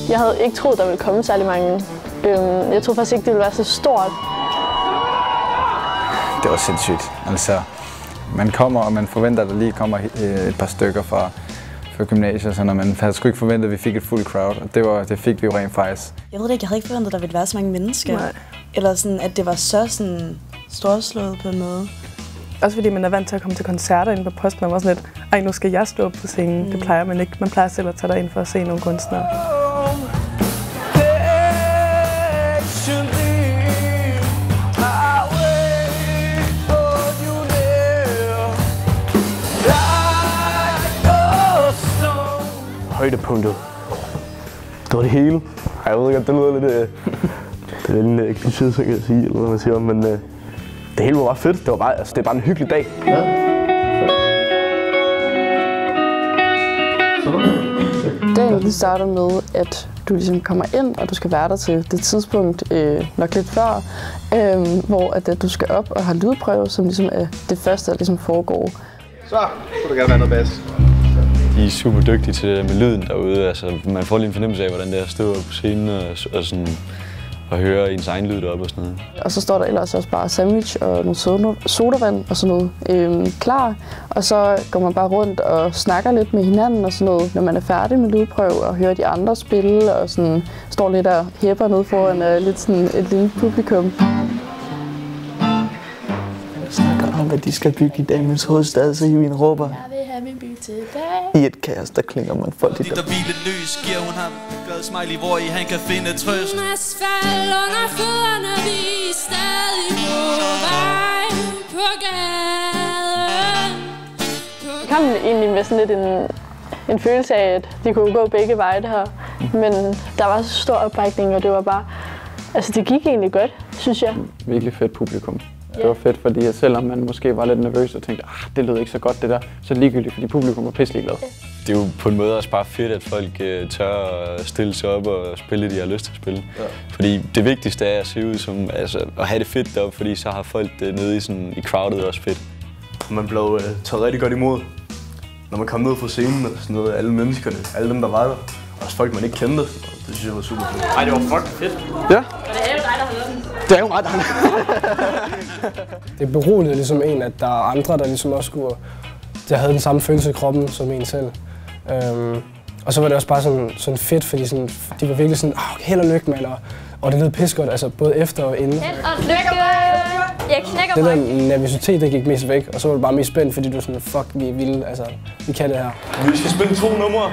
Jeg havde ikke troet, der ville komme særlig mange. Jeg troede faktisk ikke, det ville være så stort. Det var sindssygt. Altså, man kommer, og man forventer, at der lige kommer et par stykker fra gymnasiet, så man havde sgu ikke forventet, at vi fik et fuld crowd, og det fik vi jo rent faktisk. Jeg ved ikke, jeg havde ikke forventet, at der ville være så mange mennesker. Nej. Eller sådan, at det var så sådan storslået på en måde. Også fordi man er vant til at komme til koncerter inde på Posten, og man var sådan lidt, ej, nu skal jeg stå op på scenen. Det plejer man ikke. Man plejer selv at tage derind for at se nogle kunstnere. Højdepunktet. Det var det hele. Jeg ved ikke, det lyder lidt... det er lidt kliché, så kan jeg sige, eller hvad man siger, men det hele var bare fedt. Det var bare, det er bare en hyggelig dag. Ja. Dagen starter med, at du ligesom kommer ind, og du skal være der til det tidspunkt, nok lidt før, hvor at du skal op og have lydprøve, som ligesom er det første, der ligesom foregår. Så skulle du gerne være noget bas. De er super dygtige til det med lyden derude. Altså, man får lige en fornemmelse af, hvordan det er at stå på scenen og sådan, og høre ens egen lyd deroppe og sådan noget. Og så står der ellers også bare sandwich og nogle sodavand og sådan noget klar. Og så går man bare rundt og snakker lidt med hinanden og sådan noget, når man er færdig med lydprøve og hører de andre spille og sådan, står lidt og hæpper ned foran lidt sådan et lille publikum. Jeg snakker om, at de skal bygge i Dagens Hovedstad, så Julian råber. Min by tilbage. I et kaos, der klinger man folk i der. Bilen løs, giver hun ham glad smiley, hvor i han kan finde trøst. Asfalt under fødderne, vi er stadig på vej på gaden. Jeg kom egentlig med sådan lidt en følelse af, at de kunne gå begge veje det her. Men der var så stor opbakning, og det var bare... Altså det gik egentlig godt, synes jeg. Virkelig fedt publikum. Det var fedt, fordi at selvom man måske var lidt nervøs og tænkte, det lød ikke så godt det der, så ligegyldigt, fordi publikum var pisselig glad. Det er jo på en måde også bare fedt, at folk tør at stille sig op og spille det, de har lyst til at spille. Ja. Fordi det vigtigste er at se ud som, altså at have det fedt deroppe, fordi så har folk det nede i crowdet også fedt. Man blev taget rigtig godt imod, når man kom ned fra scenen og sådan noget, alle menneskerne, alle dem der var der. Også folk man ikke kendte, det synes jeg var super fedt. Ej, det var fucking fedt. Ja. Og det er jo dig, der har lavet den. Det er jo mig, der har Det beroligede ligesom en, at der er andre, der ligesom også der havde den samme følelse i kroppen som en selv. Og så var det også bare sådan fedt, fordi sådan, de var virkelig sådan, held og lykke, mand, og det lød pissegodt, altså både efter og inden. Held og lykke! Jeg knækker det der nervøsitet, der gik mest væk, og så var det bare mest spændt, fordi du var sådan, fuck, vi er vilde, altså, vi kan det her. Vi skal spille 2 numre.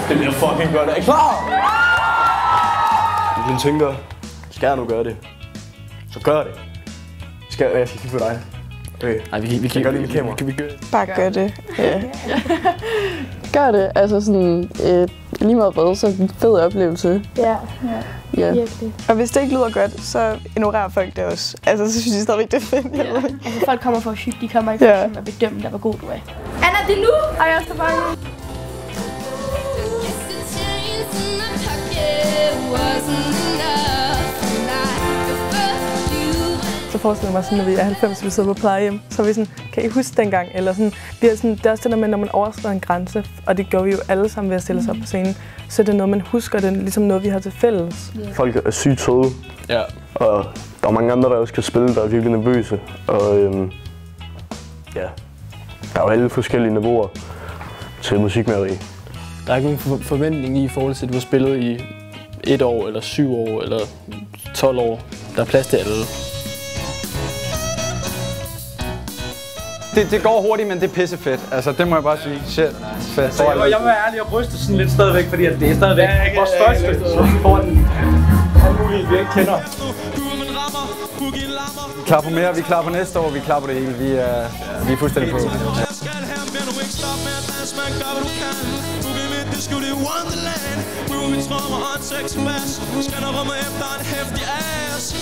Det bliver fucking godt, er I klar? Jeg tænker, skal jeg nu gøre det? Så gør det. Jeg skal kigge på dig. Okay. Nej, vi kan gøre det med kamera. Bare gør det. Ja. Gør det. Altså sådan lige meget hvad, så en fed oplevelse. Ja. Virkelig. Og hvis det ikke lyder godt, så ignorerer folk det også. Altså, så synes jeg stadigvæk, det er fedt. Ja. Altså, folk kommer for at hygge, de kommer ikke for at bedømme, der hvor god du er. Anna, det er nu! Ej, jeg er så bange. Så forestiller jeg mig sådan, når vi er 90, vi sidder på plejehjem, så er vi sådan, kan I huske dengang? Eller sådan, vi er sådan, det er også det der med, når man overskrider en grænse, og det gør vi jo alle sammen ved at stille os op på scenen, så det er noget, man husker, det er ligesom noget, vi har til fælles. Yeah. Folk er sygt søde, og der er mange andre, der også kan spille, der er virkelig nervøse. Og der er jo alle forskellige niveauer til musikmageri. Der er ikke nogen forventning i forhold til, at du har spillet i 1 år, eller 7 år, eller 12 år. Der er plads til alle. Det går hurtigt, men det er pissefedt. Altså, det må jeg bare sige. Shit. Fedt. Altså, jeg må være ærlig og ryste sådan lidt stadigvæk, fordi det er stadigvæk vores første. For den mulige, vi ikke kender. Vi er klar på mere, vi er klar på næste år, vi er klar på det hele. Vi er fuldstændig på. Det skulle det Wonderland. Groovy trommer og en sexy bass. Skal der rumme efter en heftig ass.